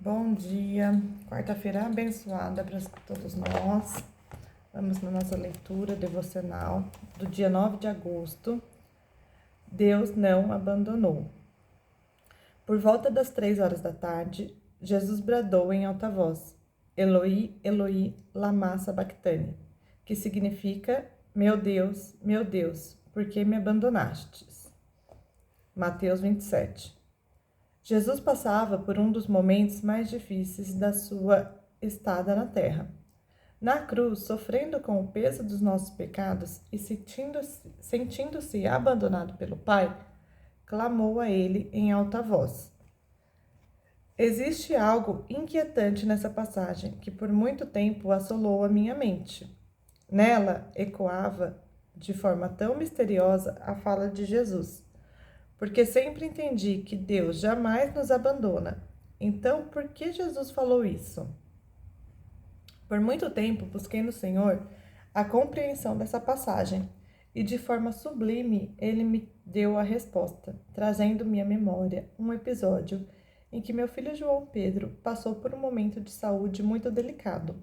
Bom dia, quarta-feira abençoada para todos nós. Vamos na nossa leitura devocional do dia 9 de agosto. Deus não abandonou. Por volta das 3 horas da tarde, Jesus bradou em alta voz: Eloi, Eloi, lama sabachthani, que significa: meu Deus, por que me abandonastes? Mateus 27. Jesus passava por um dos momentos mais difíceis da sua estada na terra. Na cruz, sofrendo com o peso dos nossos pecados e sentindo-se abandonado pelo Pai, clamou a ele em alta voz. Existe algo inquietante nessa passagem que por muito tempo assolou a minha mente. Nela ecoava de forma tão misteriosa a fala de Jesus. Porque sempre entendi que Deus jamais nos abandona. Então, por que Jesus falou isso? Por muito tempo busquei no Senhor a compreensão dessa passagem e de forma sublime Ele me deu a resposta, trazendo-me à memória um episódio em que meu filho João Pedro passou por um momento de saúde muito delicado.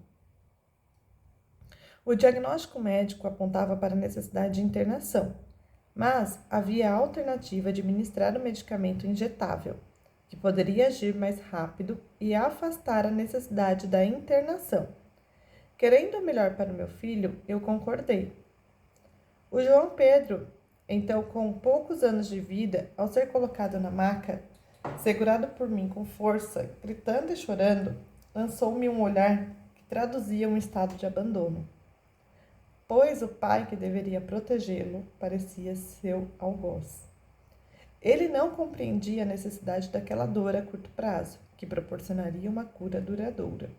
O diagnóstico médico apontava para a necessidade de internação, mas havia a alternativa de administrar o medicamento injetável, que poderia agir mais rápido e afastar a necessidade da internação. Querendo o melhor para o meu filho, eu concordei. O João Pedro, então com poucos anos de vida, ao ser colocado na maca, segurado por mim com força, gritando e chorando, lançou-me um olhar que traduzia um estado de abandono. Pois o pai que deveria protegê-lo parecia seu algoz. Ele não compreendia a necessidade daquela dor a curto prazo, que proporcionaria uma cura duradoura.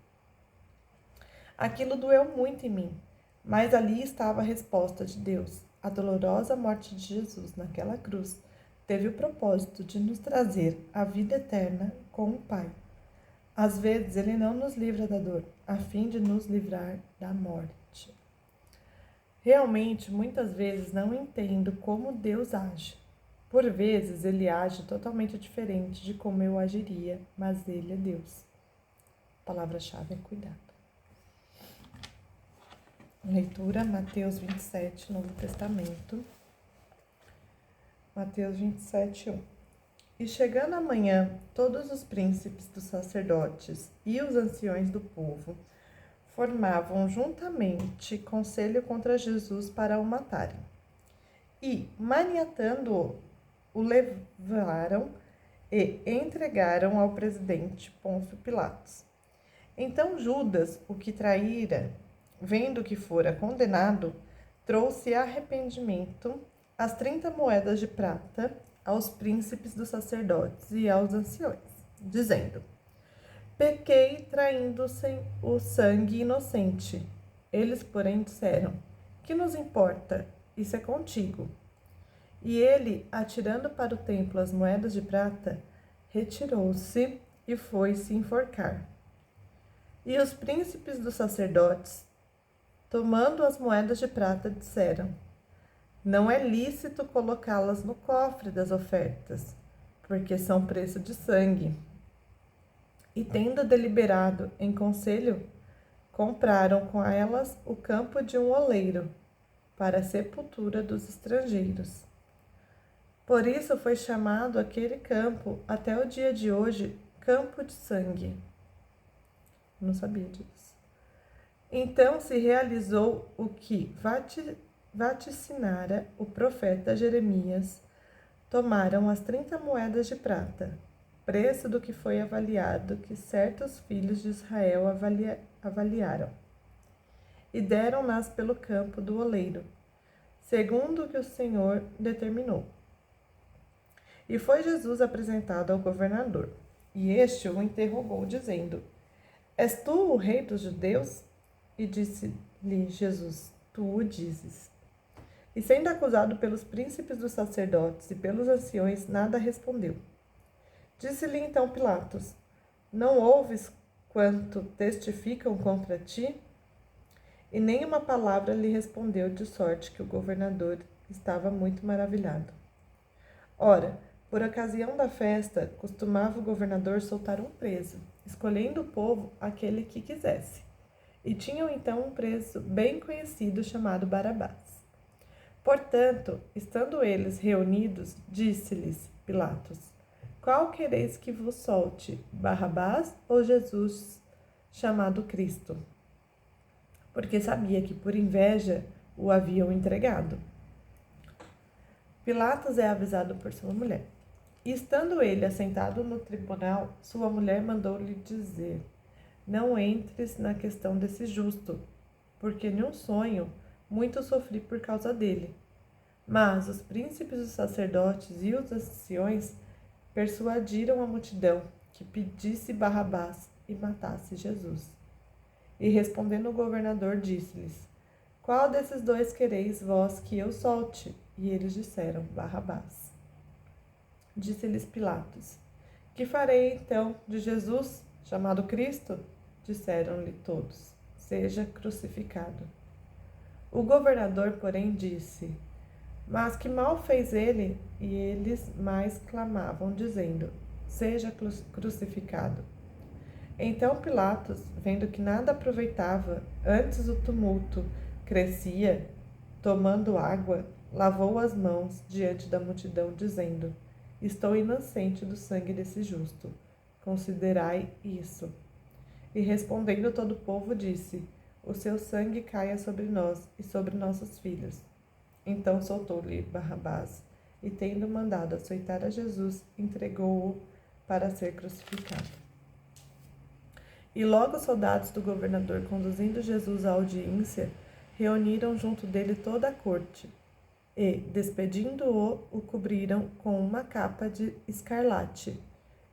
Aquilo doeu muito em mim, mas ali estava a resposta de Deus. A dolorosa morte de Jesus naquela cruz teve o propósito de nos trazer a vida eterna com o Pai. Às vezes, Ele não nos livra da dor, a fim de nos livrar da morte. Realmente, muitas vezes não entendo como Deus age. Por vezes, Ele age totalmente diferente de como eu agiria, mas Ele é Deus. A palavra-chave é cuidado. Leitura, Mateus 27, Novo Testamento. Mateus 27, 1. E chegando amanhã, todos os príncipes dos sacerdotes e os anciões do povo formavam juntamente conselho contra Jesus para o matarem. E, maniatando-o, o levaram e entregaram ao presidente Pôncio Pilatos. Então Judas, o que traíra, vendo que fora condenado, trouxe arrependimento as 30 moedas de prata aos príncipes dos sacerdotes e aos anciões, dizendo: pequei traindo o sangue inocente. Eles, porém, disseram: que nos importa? Isso é contigo. E ele, atirando para o templo as moedas de prata, retirou-se e foi se enforcar. E os príncipes dos sacerdotes, tomando as moedas de prata, disseram: não é lícito colocá-las no cofre das ofertas, porque são preço de sangue. E tendo deliberado em conselho, compraram com elas o campo de um oleiro, para a sepultura dos estrangeiros. Por isso foi chamado aquele campo, até o dia de hoje, Campo de Sangue. Não sabia disso. Então se realizou o que vaticinara o profeta Jeremias. Tomaram as 30 moedas de prata, preço do que foi avaliado que certos filhos de Israel avaliaram, e deram-nas pelo campo do oleiro, segundo o que o Senhor determinou. E foi Jesus apresentado ao governador, e este o interrogou, dizendo: és tu o rei dos judeus? E disse-lhe Jesus: tu o dizes. E sendo acusado pelos príncipes dos sacerdotes e pelos anciões, nada respondeu. Disse-lhe então Pilatos: não ouves quanto testificam contra ti? E nem uma palavra lhe respondeu, de sorte que o governador estava muito maravilhado. Ora, Por ocasião da festa, costumava o governador soltar um preso, escolhendo o povo aquele que quisesse. E tinham então um preso bem conhecido chamado Barabás. Portanto, estando eles reunidos, disse-lhes Pilatos: Qual quereis que vos solte, Barrabás ou Jesus, chamado Cristo? Porque sabia que por inveja o haviam entregado. Pilatos é avisado por sua mulher. E estando ele assentado no tribunal, sua mulher mandou-lhe dizer: Não entres na questão desse justo, porque num sonho muito sofri por causa dele. Mas os príncipes dos sacerdotes e os anciões persuadiram a multidão que pedisse Barrabás e matasse Jesus. E respondendo o governador, disse-lhes: Qual desses dois quereis vós que eu solte? E eles disseram: Barrabás. Disse-lhes Pilatos: Que farei então de Jesus, chamado Cristo? Disseram-lhe todos: Seja crucificado. O governador, porém, disse: Mas que mal fez ele? E eles mais clamavam, dizendo: Seja crucificado. Então Pilatos, vendo que nada aproveitava, antes o tumulto crescia, tomando água, lavou as mãos diante da multidão, dizendo: Estou inocente do sangue desse justo. Considerai isso. E respondendo todo o povo, disse: O seu sangue caia sobre nós e sobre nossos filhos. Então soltou-lhe Barrabás, e tendo mandado açoitar a Jesus, entregou-o para ser crucificado. E logo os soldados do governador, conduzindo Jesus à audiência, reuniram junto dele toda a corte, e, despedindo-o, o cobriram com uma capa de escarlate,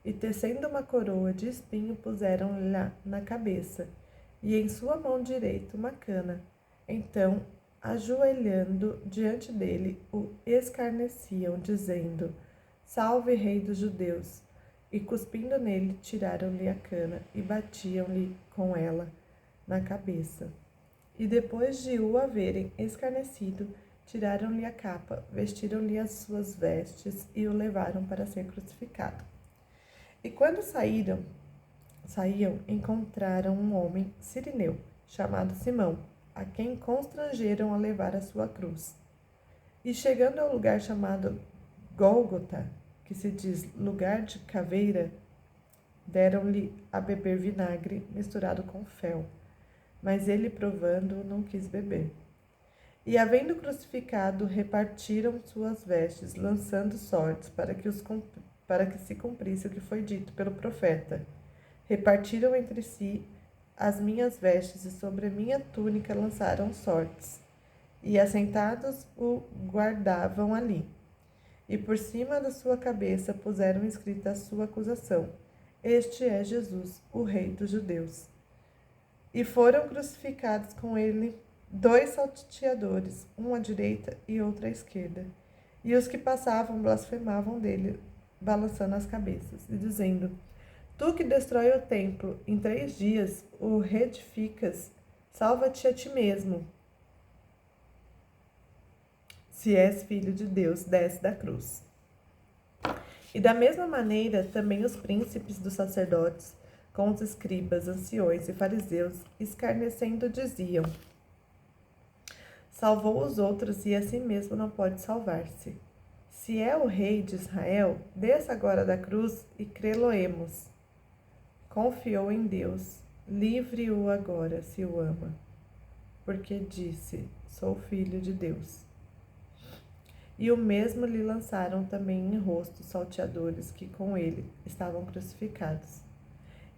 e tecendo uma coroa de espinho puseram-lhe na cabeça, e em sua mão direita uma cana. Então, ajoelhando diante dele, o escarneciam, dizendo: Salve, Rei dos Judeus! E cuspindo nele, tiraram-lhe a cana e batiam-lhe com ela na cabeça. E depois de o haverem escarnecido, tiraram-lhe a capa, vestiram-lhe as suas vestes e o levaram para ser crucificado. E quando saíam, encontraram um homem sirineu, chamado Simão, a quem constrangeram a levar a sua cruz. E chegando ao lugar chamado Gólgota, que se diz lugar de caveira, deram-lhe a beber vinagre misturado com fel, mas ele, provando, não quis beber. E, havendo crucificado, repartiram suas vestes, lançando sortes, para que se cumprisse o que foi dito pelo profeta. Repartiram entre si as minhas vestes, e sobre a minha túnica lançaram sortes. E, assentados, o guardavam ali. E por cima da sua cabeça puseram escrita a sua acusação: Este é Jesus, o Rei dos Judeus. E foram crucificados com ele 2 salteadores, um à direita e outro à esquerda. E os que passavam blasfemavam dele, balançando as cabeças, e dizendo: Tu que destrói o templo, em 3 dias o reedificas, salva-te a ti mesmo. Se és filho de Deus, desce da cruz. E da mesma maneira, também os príncipes dos sacerdotes, com os escribas, anciões e fariseus, escarnecendo, diziam: Salvou os outros e a si mesmo não pode salvar-se. Se é o rei de Israel, desça agora da cruz e crê-lo-emos. Confiou em Deus, livre-o agora, se o ama, porque disse: Sou filho de Deus. E o mesmo lhe lançaram também em rosto os salteadores que com ele estavam crucificados.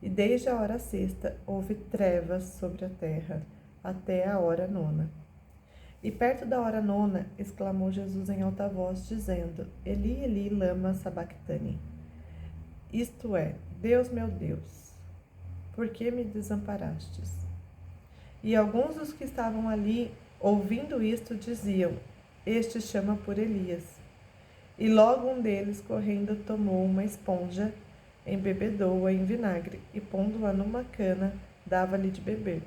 E desde a hora 6ª houve trevas sobre a terra, até a hora 9ª. E perto da hora 9ª, exclamou Jesus em alta voz, dizendo: Eli, Eli, lama sabactani. Isto é: Deus meu Deus, por que me desamparastes? E alguns dos que estavam ali, ouvindo isto, diziam: Este chama por Elias. E logo um deles, correndo, tomou uma esponja, embebedou-a em vinagre e, pondo-a numa cana, dava-lhe de beber.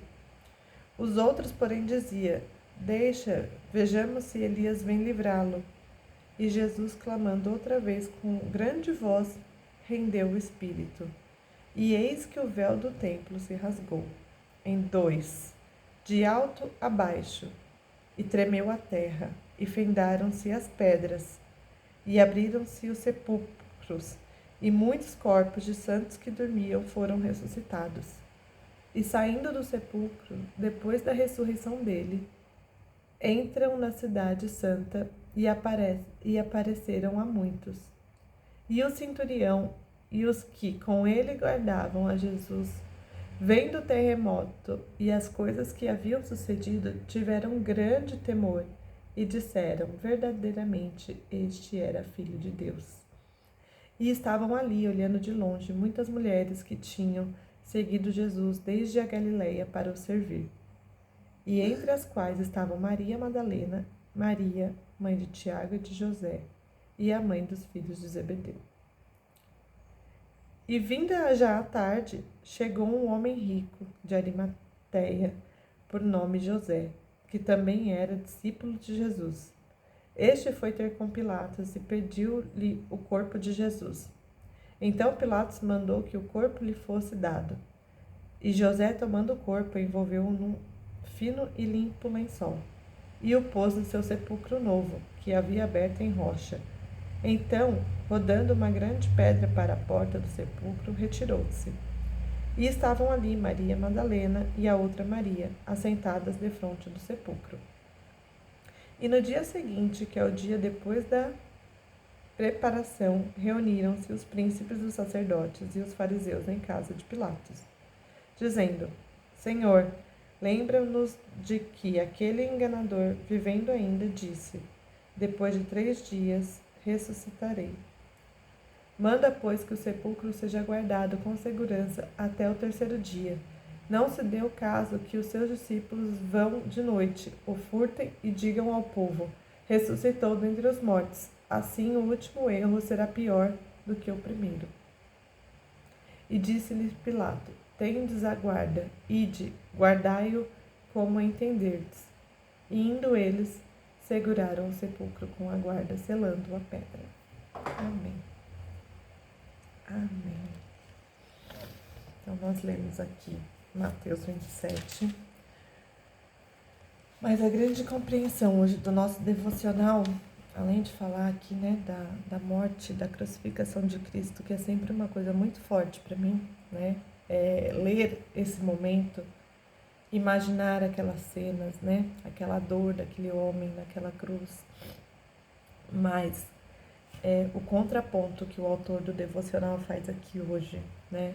Os outros, porém, diziam: Deixa, vejamos se Elias vem livrá-lo. E Jesus, clamando outra vez com grande voz, rendeu o espírito. E eis que o véu do templo se rasgou em dois, de alto a baixo, e tremeu a terra, e fendaram-se as pedras, e abriram-se os sepulcros, e muitos corpos de santos que dormiam foram ressuscitados. E saindo do sepulcro, depois da ressurreição dele, entram na cidade santa e apareceram a muitos. E o centurião e os que com ele guardavam a Jesus, vendo o terremoto e as coisas que haviam sucedido, tiveram grande temor e disseram: verdadeiramente este era filho de Deus. E estavam ali, olhando de longe, muitas mulheres que tinham seguido Jesus desde a Galileia para o servir. E entre as quais estavam Maria Madalena, Maria, mãe de Tiago e de José, e a mãe dos filhos de Zebedeu. E vinda já à tarde, chegou um homem rico de Arimateia, por nome José, que também era discípulo de Jesus. Este foi ter com Pilatos e pediu-lhe o corpo de Jesus. Então Pilatos mandou que o corpo lhe fosse dado. E José, tomando o corpo, envolveu-o num fino e limpo lençol, e o pôs no seu sepulcro novo, que havia aberto em rocha. Então, rodando uma grande pedra para a porta do sepulcro, retirou-se. E estavam ali Maria Madalena e a outra Maria, assentadas defronte do sepulcro. E no dia seguinte, que é o dia depois da preparação, reuniram-se os príncipes dos sacerdotes e os fariseus em casa de Pilatos, dizendo: Senhor, lembra-nos de que aquele enganador, vivendo ainda, disse: depois de 3 dias ressuscitarei. Manda, pois, que o sepulcro seja guardado com segurança até o 3º dia. Não se dê o caso que os seus discípulos vão de noite, o furtem e digam ao povo: ressuscitou dentre os mortos. Assim, o último erro será pior do que o primeiro. E disse-lhe Pilato: tendes a guarda, ide, guardai-o como entenderdes. E indo eles, seguraram o sepulcro com a guarda, selando a pedra. Amém. Amém. Então, nós lemos aqui Mateus 27. Mas a grande compreensão hoje do nosso devocional, além de falar aqui, né, da morte, da crucificação de Cristo, que é sempre uma coisa muito forte para mim, né, ler esse momento, imaginar aquelas cenas, né, aquela dor daquele homem naquela cruz, mas o contraponto que o autor do devocional faz aqui hoje, né,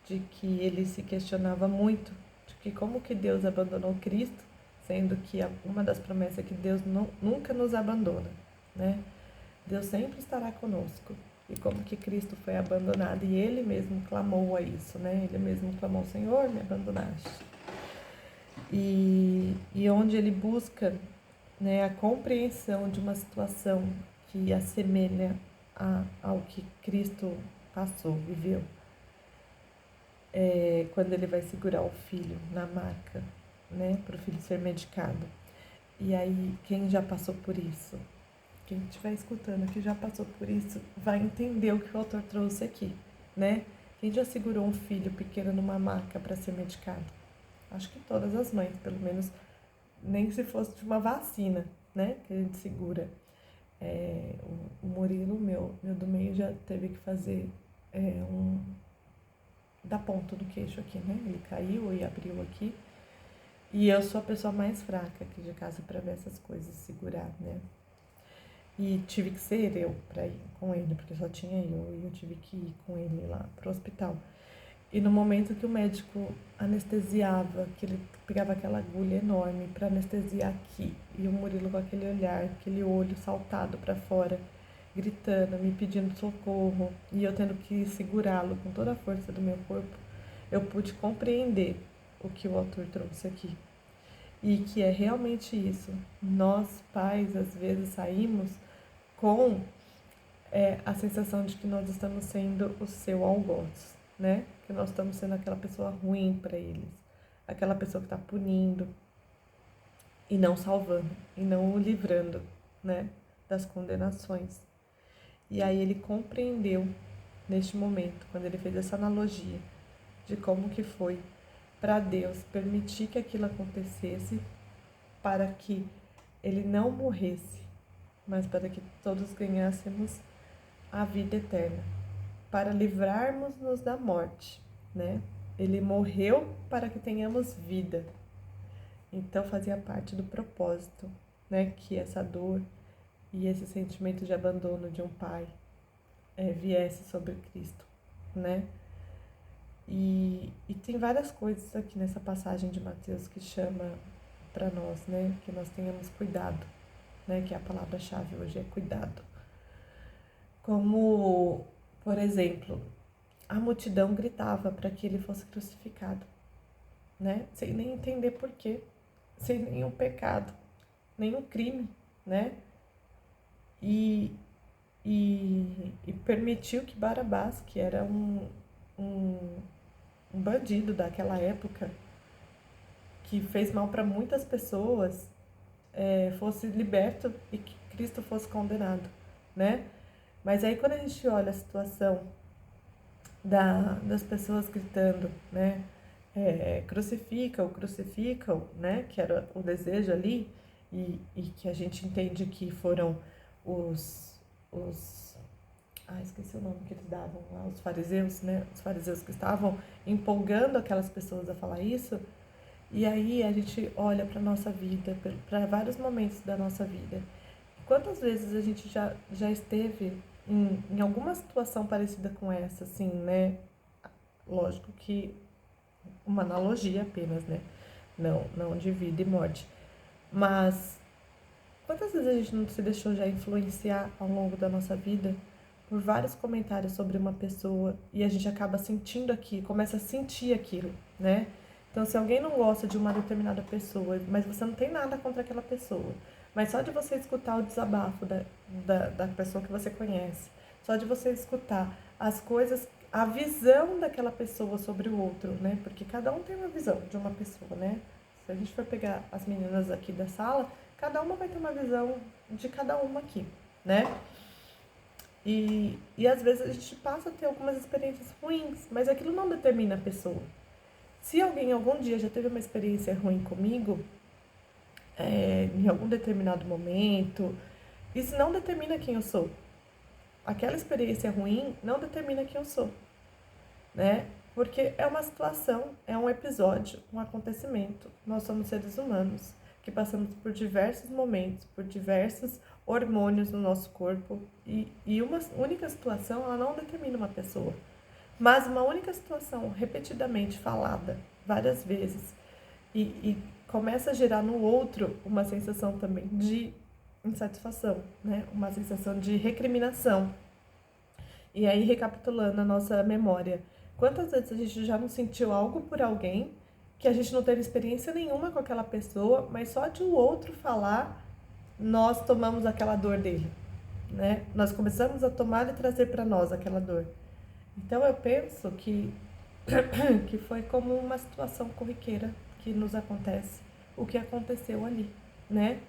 de que ele se questionava muito de que como que Deus abandonou Cristo, sendo que uma das promessas é que Deus nunca nos abandona, né? Deus sempre estará conosco. E como que Cristo foi abandonado, e ele mesmo clamou a isso, né? Ele mesmo clamou: Senhor, me abandonaste. E onde ele busca, né, a compreensão de uma situação que assemelha ao que Cristo passou, viveu. Quando ele vai segurar o filho na maca, né, para o filho ser medicado. E aí, quem já passou por isso, quem estiver escutando que já passou por isso, vai entender o que o autor trouxe aqui, né? Quem já segurou um filho pequeno numa maca para ser medicado? Acho que todas as mães, pelo menos, nem se fosse de uma vacina, né, que a gente segura. O Murilo, meu do meio, já teve que fazer da ponta do queixo aqui, né? Ele caiu e abriu aqui. E eu sou a pessoa mais fraca aqui de casa para ver essas coisas, segurar, né? E tive que ser eu para ir com ele, porque só tinha eu, e eu tive que ir com ele lá pro hospital. E no momento que o médico anestesiava, que ele pegava aquela agulha enorme para anestesiar aqui, e o Murilo com aquele olhar, aquele olho saltado para fora, gritando, me pedindo socorro, e eu tendo que segurá-lo com toda a força do meu corpo, eu pude compreender o que o autor trouxe aqui. E que é realmente isso. Nós, pais, às vezes saímos com a sensação de que nós estamos sendo o seu algoz, né? Que nós estamos sendo aquela pessoa ruim para eles, aquela pessoa que está punindo e não salvando, e não o livrando, né, das condenações. E aí ele compreendeu, neste momento, quando ele fez essa analogia de como que foi para Deus permitir que aquilo acontecesse, para que ele não morresse, mas para que todos ganhássemos a vida eterna, para livrarmos-nos da morte, né? Ele morreu para que tenhamos vida. Então fazia parte do propósito, né? Que essa dor e esse sentimento de abandono de um pai viesse sobre Cristo, né? E tem várias coisas aqui nessa passagem de Mateus que chama para nós, né? Que nós tenhamos cuidado, né? Que a palavra-chave hoje é cuidado. Como, por exemplo, a multidão gritava para que ele fosse crucificado, né? Sem nem entender por quê, sem nenhum pecado, nenhum crime, né? E permitiu que Barabás, que era um bandido daquela época, que fez mal para muitas pessoas, fosse liberto e que Cristo fosse condenado, né? Mas aí quando a gente olha a situação das pessoas gritando, né? Crucificam, né? Que era o desejo ali, e que a gente entende que foram os esqueci o nome que eles davam lá, os fariseus, né? Os fariseus que estavam empolgando aquelas pessoas a falar isso. E aí a gente olha para nossa vida, para vários momentos da nossa vida. Quantas vezes a gente já esteve em alguma situação parecida com essa, assim, né? Lógico que uma analogia apenas, né? Não de vida e morte. Mas quantas vezes a gente não se deixou já influenciar ao longo da nossa vida por vários comentários sobre uma pessoa e a gente acaba sentindo aquilo, começa a sentir aquilo, né? Então, se alguém não gosta de uma determinada pessoa, mas você não tem nada contra aquela pessoa, mas só de você escutar o desabafo da pessoa que você conhece, só de você escutar as coisas, a visão daquela pessoa sobre o outro, né? Porque cada um tem uma visão de uma pessoa, né? Se a gente for pegar as meninas aqui da sala, cada uma vai ter uma visão de cada uma aqui, né? E às vezes a gente passa a ter algumas experiências ruins, mas aquilo não determina a pessoa. Se alguém algum dia já teve uma experiência ruim comigo, em algum determinado momento, isso não determina quem eu sou. Aquela experiência ruim não determina quem eu sou, né? Porque é uma situação, é um episódio, um acontecimento. Nós somos seres humanos que passamos por diversos momentos, por diversos hormônios no nosso corpo e uma única situação, ela não determina uma pessoa. Mas uma única situação repetidamente falada várias vezes e começa a gerar no outro uma sensação também de insatisfação, né? Uma sensação de recriminação. E aí, recapitulando a nossa memória, quantas vezes a gente já não sentiu algo por alguém que a gente não teve experiência nenhuma com aquela pessoa, mas só de o outro falar, nós tomamos aquela dor dele, né? Nós começamos a tomar e trazer para nós aquela dor. Então eu penso que foi como uma situação corriqueira que nos acontece, o que aconteceu ali, né?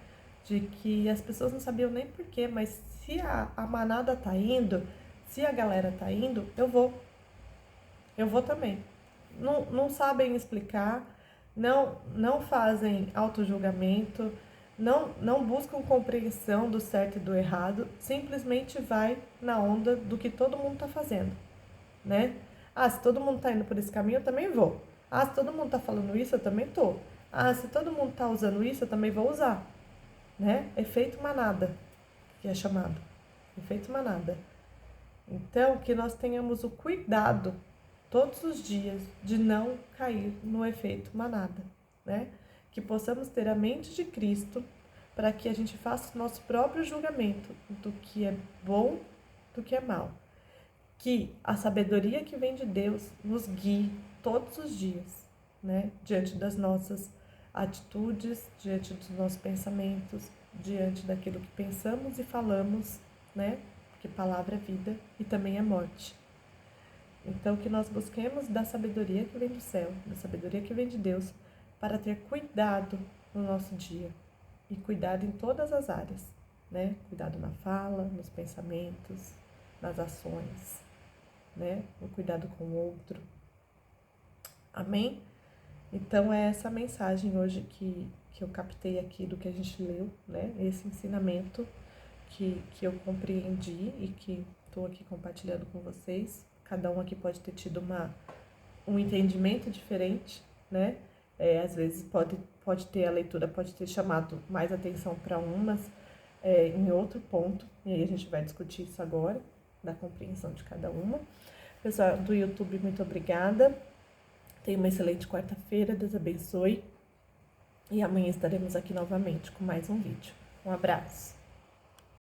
De que as pessoas não sabiam nem porquê, mas se a manada tá indo, se a galera tá indo, eu vou também. Não sabem explicar, não fazem autojulgamento, não buscam compreensão do certo e do errado, simplesmente vai na onda do que todo mundo tá fazendo, né? Ah, se todo mundo tá indo por esse caminho, eu também vou. Ah, se todo mundo tá falando isso, eu também tô. Ah, se todo mundo tá usando isso, eu também vou usar, né? Efeito manada, que é chamado. Efeito manada. Então, que nós tenhamos o cuidado todos os dias de não cair no efeito manada, né? Que possamos ter a mente de Cristo para que a gente faça o nosso próprio julgamento do que é bom, do que é mal. Que a sabedoria que vem de Deus nos guie todos os dias, né? Diante das nossas atitudes, diante dos nossos pensamentos, diante daquilo que pensamos e falamos, né? Porque palavra é vida e também é morte. Então, que nós busquemos da sabedoria que vem do céu, da sabedoria que vem de Deus, para ter cuidado no nosso dia. E cuidado em todas as áreas, né? Cuidado na fala, nos pensamentos, nas ações, né? O cuidado com o outro. Amém? Então, é essa mensagem hoje que eu captei aqui do que a gente leu, né? Esse ensinamento que eu compreendi e que estou aqui compartilhando com vocês. Cada um aqui pode ter tido um entendimento diferente, né? Às vezes pode ter a leitura, pode ter chamado mais atenção para umas em outro ponto, e aí a gente vai discutir isso agora, da compreensão de cada uma. Pessoal do YouTube, muito obrigada. Tenha uma excelente quarta-feira, Deus abençoe. E amanhã estaremos aqui novamente com mais um vídeo. Um abraço.